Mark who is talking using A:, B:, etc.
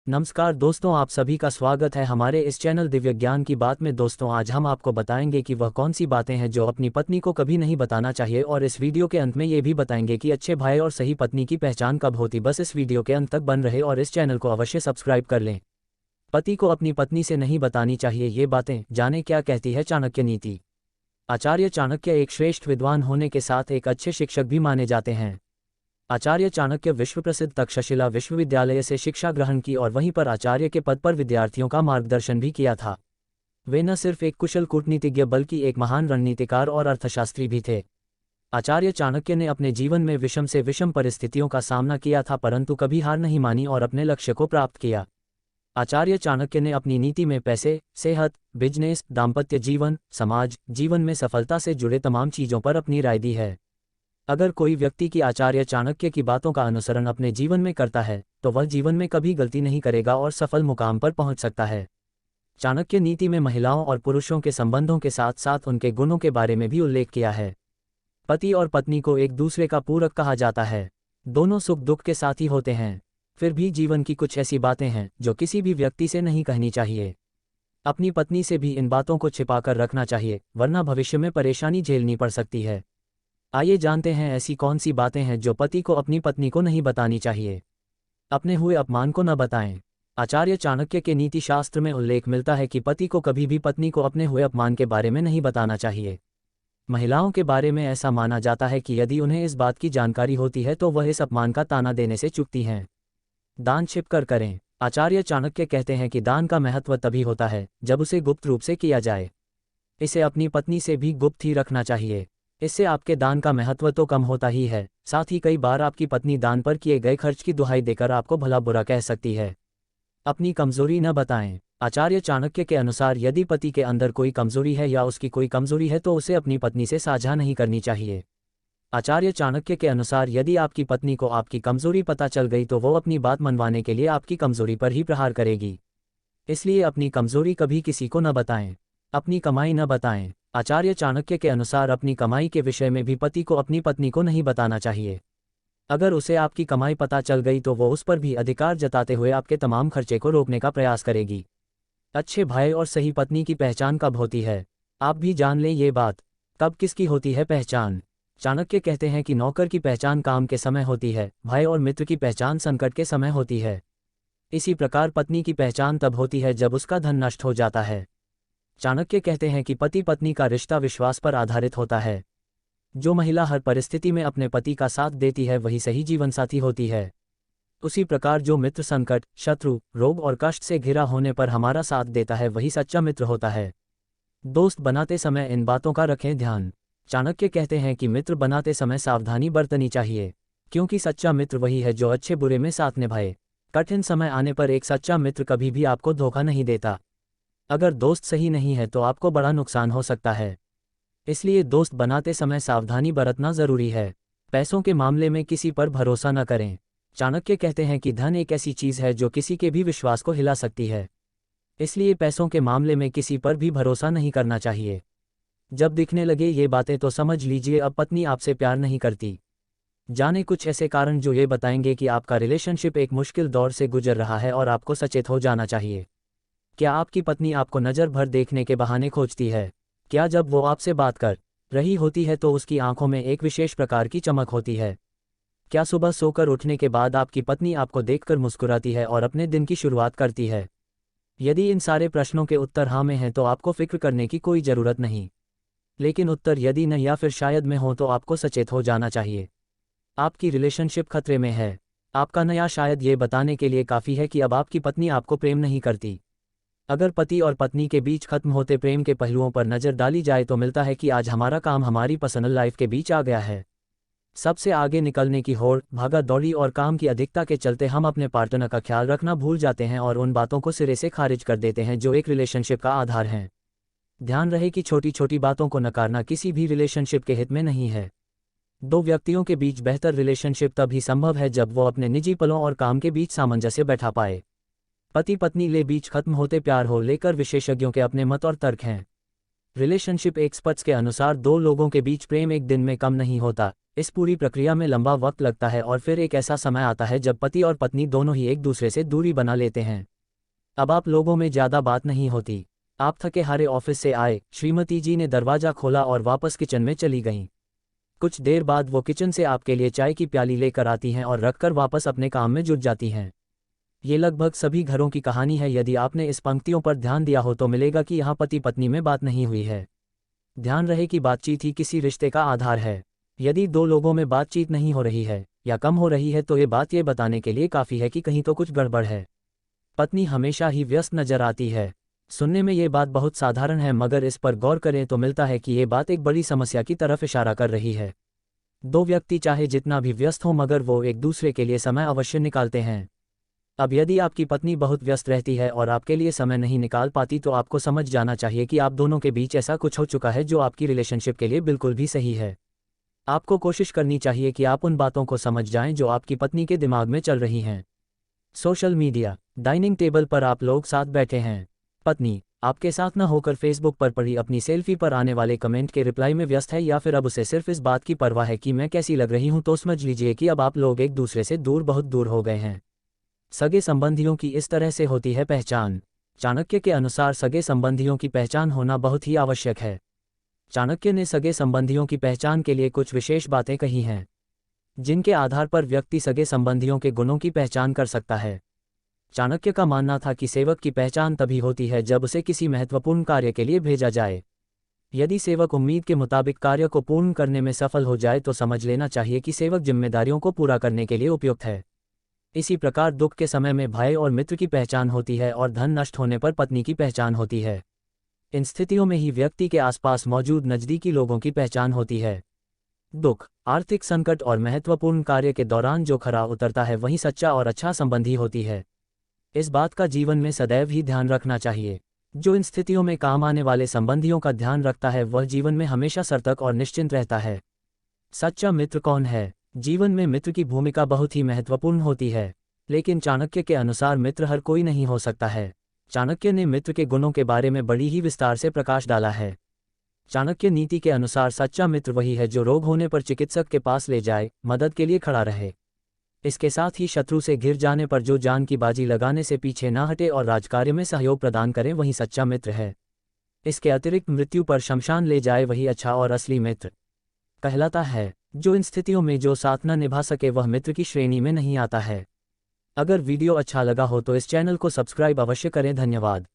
A: नमस्कार दोस्तों, आप सभी का स्वागत है हमारे इस चैनल दिव्य ज्ञान की बात में। दोस्तों, आज हम आपको बताएंगे कि वह कौन सी बातें हैं जो अपनी पत्नी को कभी नहीं बताना चाहिए, और इस वीडियो के अंत में ये भी बताएंगे कि अच्छे भाई और सही पत्नी की पहचान कब होती। बस इस वीडियो के अंत तक बन रहे और इस चैनल को अवश्य सब्सक्राइब कर लें। पति को अपनी पत्नी से नहीं बतानी चाहिए ये बातें, जाने क्या कहती है चाणक्य नीति। आचार्य चाणक्य एक श्रेष्ठ विद्वान होने के साथ एक अच्छे शिक्षक भी माने जाते हैं। आचार्य चाणक्य विश्व प्रसिद्ध तक्षशिला विश्वविद्यालय से शिक्षा ग्रहण की और वहीं पर आचार्य के पद पर विद्यार्थियों का मार्गदर्शन भी किया था। वे न सिर्फ एक कुशल कूटनीतिज्ञ बल्कि एक महान रणनीतिकार और अर्थशास्त्री भी थे। आचार्य चाणक्य ने अपने जीवन में विषम से विषम परिस्थितियों का सामना किया था, परंतु कभी हार नहीं मानी और अपने लक्ष्य को प्राप्त किया। आचार्य चाणक्य ने अपनी नीति में पैसे, सेहत, बिजनेस, दाम्पत्य जीवन, समाज जीवन में सफलता से जुड़े तमाम चीज़ों पर अपनी राय दी है। अगर कोई व्यक्ति की आचार्य चाणक्य की बातों का अनुसरण अपने जीवन में करता है तो वह जीवन में कभी गलती नहीं करेगा और सफल मुकाम पर पहुंच सकता है। चाणक्य नीति में महिलाओं और पुरुषों के संबंधों के साथ साथ उनके गुणों के बारे में भी उल्लेख किया है। पति और पत्नी को एक दूसरे का पूरक कहा जाता है। दोनों सुख दुख के साथी होते हैं। फिर भी जीवन की कुछ ऐसी बातें हैं जो किसी भी व्यक्ति से नहीं कहनी चाहिए। अपनी पत्नी से भी इन बातों को छिपाकर रखना चाहिए, वरना भविष्य में परेशानी झेलनी पड़ सकती है। आइए जानते हैं ऐसी कौन सी बातें हैं जो पति को अपनी पत्नी को नहीं बतानी चाहिए। अपने हुए अपमान को न बताएं। आचार्य चाणक्य के नीति शास्त्र में उल्लेख मिलता है कि पति को कभी भी पत्नी को अपने हुए अपमान के बारे में नहीं बताना चाहिए। महिलाओं के बारे में ऐसा माना जाता है कि यदि उन्हें इस बात की जानकारी होती है तो वह इस अपमान का ताना देने से चूकती हैं। दान छिपकर करें। आचार्य चाणक्य कहते हैं कि दान का महत्व तभी होता है जब उसे गुप्त रूप से किया जाए। इसे अपनी पत्नी से भी गुप्त ही रखना चाहिए। इससे आपके दान का महत्व तो कम होता ही है, साथ ही कई बार आपकी पत्नी दान पर किए गए खर्च की दुहाई देकर आपको भला बुरा कह सकती है। अपनी कमजोरी न बताएं। आचार्य चाणक्य के अनुसार यदि पति के अंदर कोई कमजोरी है या उसकी कोई कमजोरी है तो उसे अपनी पत्नी से साझा नहीं करनी चाहिए। आचार्य चाणक्य के अनुसार यदि आपकी पत्नी को आपकी कमजोरी पता चल गई तो वो अपनी बात मनवाने के लिए आपकी कमजोरी पर ही प्रहार करेगी। इसलिए अपनी कमजोरी कभी किसी को न बताएं। अपनी कमाई न बताएं। आचार्य चाणक्य के अनुसार अपनी कमाई के विषय में भी पति को अपनी पत्नी को नहीं बताना चाहिए। अगर उसे आपकी कमाई पता चल गई तो वो उस पर भी अधिकार जताते हुए आपके तमाम खर्चे को रोकने का प्रयास करेगी। अच्छे भाई और सही पत्नी की पहचान कब होती है, आप भी जान लें ये बात। कब किसकी होती है पहचान। चाणक्य कहते हैं कि नौकर की पहचान काम के समय होती है, भाई और मित्र की पहचान संकट के समय होती है। इसी प्रकार पत्नी की पहचान तब होती है जब उसका धन नष्ट हो जाता है। चाणक्य कहते हैं कि पति पत्नी का रिश्ता विश्वास पर आधारित होता है। जो महिला हर परिस्थिति में अपने पति का साथ देती है वही सही जीवनसाथी होती है। उसी प्रकार जो मित्र संकट, शत्रु, रोग और कष्ट से घिरा होने पर हमारा साथ देता है वही सच्चा मित्र होता है। दोस्त बनाते समय इन बातों का रखें ध्यान। चाणक्य कहते हैं कि मित्र बनाते समय सावधानी बरतनी चाहिए, क्योंकि सच्चा मित्र वही है जो अच्छे बुरे में साथ निभाए। कठिन समय आने पर एक सच्चा मित्र कभी भी आपको धोखा नहीं देता। अगर दोस्त सही नहीं है तो आपको बड़ा नुकसान हो सकता है। इसलिए दोस्त बनाते समय सावधानी बरतना जरूरी है। पैसों के मामले में किसी पर भरोसा न करें। चाणक्य कहते हैं कि धन एक ऐसी चीज है जो किसी के भी विश्वास को हिला सकती है। इसलिए पैसों के मामले में किसी पर भी भरोसा नहीं करना चाहिए। जब दिखने लगे ये बातें तो समझ लीजिए अब पत्नी आपसे प्यार नहीं करती। जाने कुछ ऐसे कारण जो ये बताएंगे कि आपका रिलेशनशिप एक मुश्किल दौर से गुजर रहा है और आपको सचेत हो जाना चाहिए। क्या आपकी पत्नी आपको नज़र भर देखने के बहाने खोजती है? क्या जब वो आपसे बात कर रही होती है तो उसकी आंखों में एक विशेष प्रकार की चमक होती है? क्या सुबह सोकर उठने के बाद आपकी पत्नी आपको देखकर मुस्कुराती है और अपने दिन की शुरुआत करती है? यदि इन सारे प्रश्नों के उत्तर हाँ में हैं तो आपको फिक्र करने की कोई ज़रूरत नहीं। लेकिन उत्तर यदि न या फिर शायद में हो तो आपको सचेत हो जाना चाहिए। आपकी रिलेशनशिप खतरे में है। आपका नया शायद ये बताने के लिए काफ़ी है कि अब आपकी पत्नी आपको प्रेम नहीं करती। अगर पति और पत्नी के बीच खत्म होते प्रेम के पहलुओं पर नज़र डाली जाए तो मिलता है कि आज हमारा काम हमारी पर्सनल लाइफ के बीच आ गया है। सबसे आगे निकलने की होड़, भागा दौड़ी और काम की अधिकता के चलते हम अपने पार्टनर का ख्याल रखना भूल जाते हैं और उन बातों को सिरे से खारिज कर देते हैं जो एक रिलेशनशिप का आधार हैं। ध्यान रहे कि छोटी छोटी बातों को नकारना किसी भी रिलेशनशिप के हित में नहीं है। दो व्यक्तियों के बीच बेहतर रिलेशनशिप तभी संभव है जब वो अपने निजी पलों और काम के बीच सामंजस्य बैठा पाए। पति पत्नी ले बीच खत्म होते प्यार हो लेकर विशेषज्ञों के अपने मत और तर्क हैं। रिलेशनशिप एक्सपर्ट्स के अनुसार दो लोगों के बीच प्रेम एक दिन में कम नहीं होता, इस पूरी प्रक्रिया में लंबा वक्त लगता है और फिर एक ऐसा समय आता है जब पति और पत्नी दोनों ही एक दूसरे से दूरी बना लेते हैं। अब आप लोगों में ज़्यादा बात नहीं होती। आप थके हारे ऑफिस से आए, श्रीमती जी ने दरवाज़ा खोला और वापस किचन में चली गईं। कुछ देर बाद वो किचन से आपके लिए चाय की प्याली लेकर आती हैं और रखकर वापस अपने काम में जुट जाती हैं। ये लगभग सभी घरों की कहानी है। यदि आपने इस पंक्तियों पर ध्यान दिया हो तो मिलेगा कि यहाँ पति पत्नी में बात नहीं हुई है। ध्यान रहे कि बातचीत ही किसी रिश्ते का आधार है। यदि दो लोगों में बातचीत नहीं हो रही है या कम हो रही है तो ये बात ये बताने के लिए काफ़ी है कि कहीं तो कुछ गड़बड़ है। पत्नी हमेशा ही व्यस्त नजर आती है। सुनने में ये बात बहुत साधारण है, मगर इस पर गौर करें तो मिलता है कि ये बात एक बड़ी समस्या की तरफ इशारा कर रही है। दो व्यक्ति चाहे जितना भी व्यस्त हों मगर वो एक दूसरे के लिए समय अवश्य निकालते हैं। अब यदि आपकी पत्नी बहुत व्यस्त रहती है और आपके लिए समय नहीं निकाल पाती तो आपको समझ जाना चाहिए कि आप दोनों के बीच ऐसा कुछ हो चुका है जो आपकी रिलेशनशिप के लिए बिल्कुल भी सही है। आपको कोशिश करनी चाहिए कि आप उन बातों को समझ जाएं जो आपकी पत्नी के दिमाग में चल रही हैं। Social media. डाइनिंग टेबल पर आप लोग साथ बैठे हैं। पत्नी आपके साथ न होकर फेसबुक पर पड़ी अपनी सेल्फी पर आने वाले कमेंट के रिप्लाई में व्यस्त है, या फिर अब उसे सिर्फ इस बात की परवाह है कि मैं कैसी लग रही हूं, तो समझ लीजिए कि अब आप लोग एक दूसरे से बहुत दूर हो गए हैं। सगे संबंधियों की इस तरह से होती है पहचान। चाणक्य के अनुसार सगे संबंधियों की पहचान होना बहुत ही आवश्यक है। चाणक्य ने सगे संबंधियों की पहचान के लिए कुछ विशेष बातें कही हैं, जिनके आधार पर व्यक्ति सगे संबंधियों के गुणों की पहचान कर सकता है। चाणक्य का मानना था कि सेवक की पहचान तभी होती है जब उसे किसी महत्वपूर्ण कार्य के लिए भेजा जाए। यदि सेवक उम्मीद के मुताबिक कार्य को पूर्ण करने में सफल हो जाए तो समझ लेना चाहिए कि सेवक जिम्मेदारियों को पूरा करने के लिए उपयुक्त है। इसी प्रकार दुख के समय में भाई और मित्र की पहचान होती है और धन नष्ट होने पर पत्नी की पहचान होती है। इन स्थितियों में ही व्यक्ति के आसपास मौजूद नज़दीकी लोगों की पहचान होती है। दुख, आर्थिक संकट और महत्वपूर्ण कार्य के दौरान जो खरा उतरता है वही सच्चा और अच्छा संबंधी होती है। इस बात का जीवन में सदैव ही ध्यान रखना चाहिए। जो इन स्थितियों में काम आने वाले संबंधियों का ध्यान रखता है वह जीवन में हमेशा सतर्क और निश्चिंत रहता है। सच्चा मित्र कौन है? जीवन में मित्र की भूमिका बहुत ही महत्वपूर्ण होती है, लेकिन चाणक्य के अनुसार मित्र हर कोई नहीं हो सकता है। चाणक्य ने मित्र के गुणों के बारे में बड़ी ही विस्तार से प्रकाश डाला है। चाणक्य नीति के अनुसार सच्चा मित्र वही है जो रोग होने पर चिकित्सक के पास ले जाए, मदद के लिए खड़ा रहे। इसके साथ ही शत्रु से घिर जाने पर जो जान की बाजी लगाने से पीछे न हटे और राजकार्य में सहयोग प्रदान करे वही सच्चा मित्र है। इसके अतिरिक्त मृत्यु पर शमशान ले जाए वही अच्छा और असली मित्र कहलाता है। जो इन स्थितियों में जो साथ न निभा सके वह मित्र की श्रेणी में नहीं आता है। अगर वीडियो अच्छा लगा हो तो इस चैनल को सब्सक्राइब अवश्य करें। धन्यवाद।